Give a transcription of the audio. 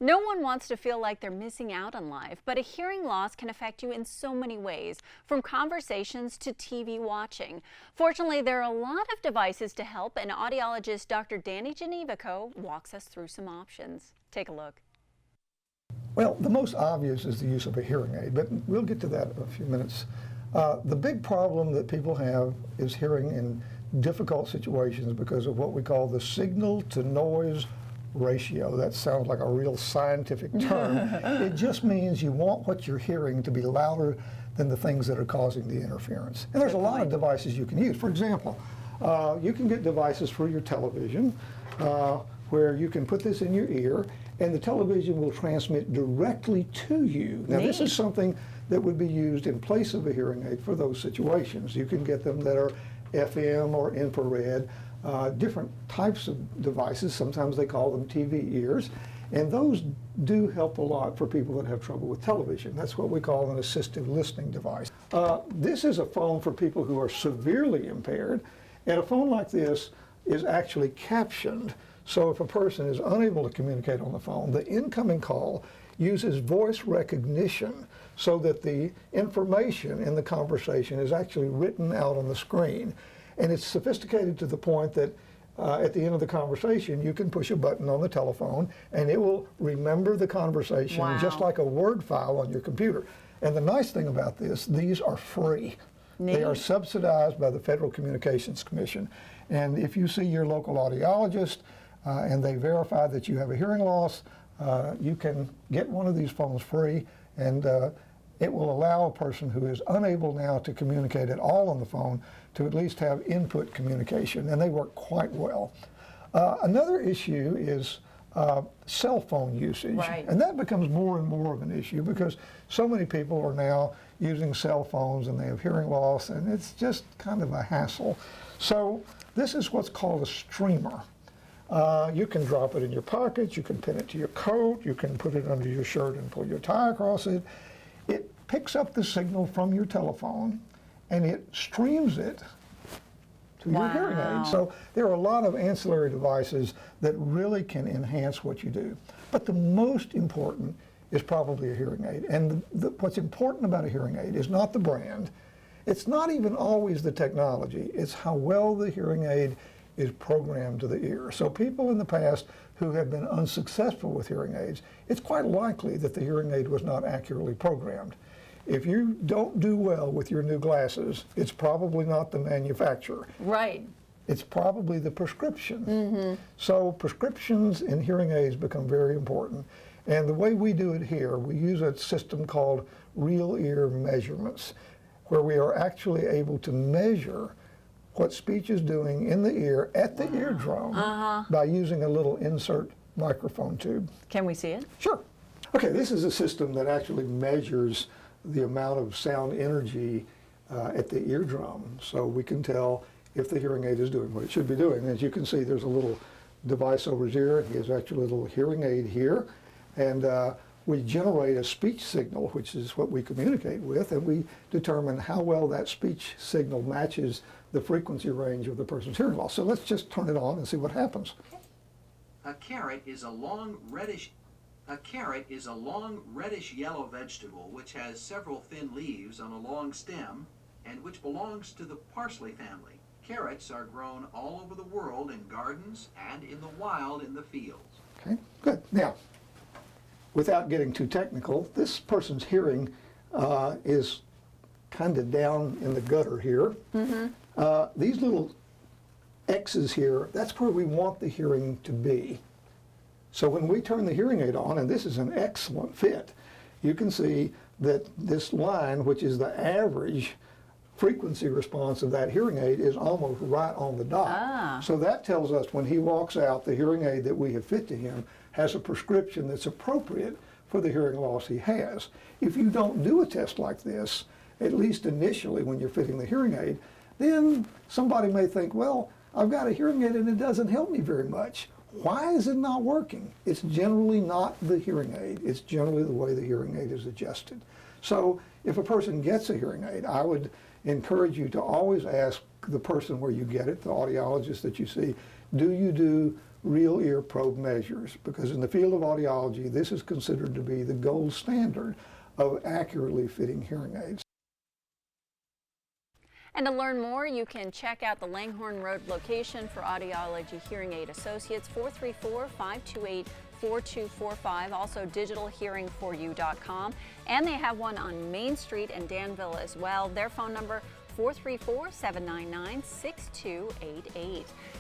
No one wants to feel like they're missing out on life, but a hearing loss can affect you in so many ways, from conversations to TV watching. Fortunately, there are a lot of devices to help, and audiologist Dr. Gnewikow walks us through some options. Take a look. Well, the most obvious is the use of a hearing aid, but we'll get to that in a few minutes. The big problem that people have is hearing in difficult situations because of what we call the signal-to-noise ratio. That sounds like a real scientific term. It just means you want what you're hearing to be louder than the things that are causing the interference. And there's a lot of devices you can use. For example, you can get devices for your television where you can put this in your ear and the television will transmit directly to you. Now, this is something that would be used in place of a hearing aid for those situations. You can get them that are FM or infrared, different types of devices. Sometimes they call them TV ears. And those do help a lot for people that have trouble with television. That's what we call an assistive listening device. This is a phone for people who are severely impaired. And a phone like this is actually captioned. So if a person is unable to communicate on the phone, the incoming call uses voice recognition so that the information in the conversation is actually written out on the screen. And it's sophisticated to the point that at the end of the conversation, you can push a button on the telephone and it will remember the conversation just like a Word file on your computer. And the nice thing about this, these are free. They are subsidized by the Federal Communications Commission. And if you see your local audiologist and they verify that you have a hearing loss, you can get one of these phones free, and it will allow a person who is unable now to communicate at all on the phone to at least have input communication, and they work quite well. Another issue is cell phone usage, and that becomes more and more of an issue because so many people are now using cell phones and they have hearing loss, and it's just kind of a hassle. So this is what's called a streamer. You can drop it in your pocket, you can pin it to your coat, you can put it under your shirt and pull your tie across it. It picks up the signal from your telephone and it streams it to your hearing aid. So there are a lot of ancillary devices that really can enhance what you do. But the most important is probably a hearing aid. And what's important about a hearing aid is not the brand. It's not even always the technology. It's how well the hearing aid is programmed to the ear. So people in the past who have been unsuccessful with hearing aids, it's quite likely that the hearing aid was not accurately programmed. If you don't do well with your new glasses, it's probably not the manufacturer. It's probably the prescription. So prescriptions in hearing aids become very important. And the way we do it here, we use a system called real ear measurements, where we are actually able to measure what speech is doing in the ear at the eardrum by using a little insert microphone tube. Can we see it? Sure. Okay, this is a system that actually measures the amount of sound energy at the eardrum, so we can tell if the hearing aid is doing what it should be doing. As you can see, there's a little device over here. Here's actually a little hearing aid here, and we generate a speech signal, which is what we communicate with, and we determine how well that speech signal matches the frequency range of the person's hearing loss. So let's just turn it on and see what happens. A carrot is a long reddish yellow vegetable which has several thin leaves on a long stem and which belongs to the parsley family. Carrots are grown all over the world in gardens and in the wild in the fields. Okay, good. Now, without getting too technical, this person's hearing is kind of down in the gutter here. These little X's here, that's where we want the hearing to be. So when we turn the hearing aid on, and this is an excellent fit, you can see that this line, which is the average frequency response of that hearing aid, is almost right on the dot. So that tells us when he walks out, the hearing aid that we have fit to him has a prescription that's appropriate for the hearing loss he has. If you don't do a test like this, at least initially when you're fitting the hearing aid, then somebody may think, well, I've got a hearing aid and it doesn't help me very much. Why is it not working? It's generally not the hearing aid. It's generally the way the hearing aid is adjusted. So if a person gets a hearing aid, I would encourage you to always ask the person where you get it, the audiologist that you see, do you do real ear probe measures, because in the field of audiology, this is considered to be the gold standard of accurately fitting hearing aids. And to learn more, you can check out the Langhorne Road location for Audiology Hearing Aid Associates, 434-528-4245, also digitalhearing4u.com. And they have one on Main Street in Danville as well. Their phone number, 434-799-6288.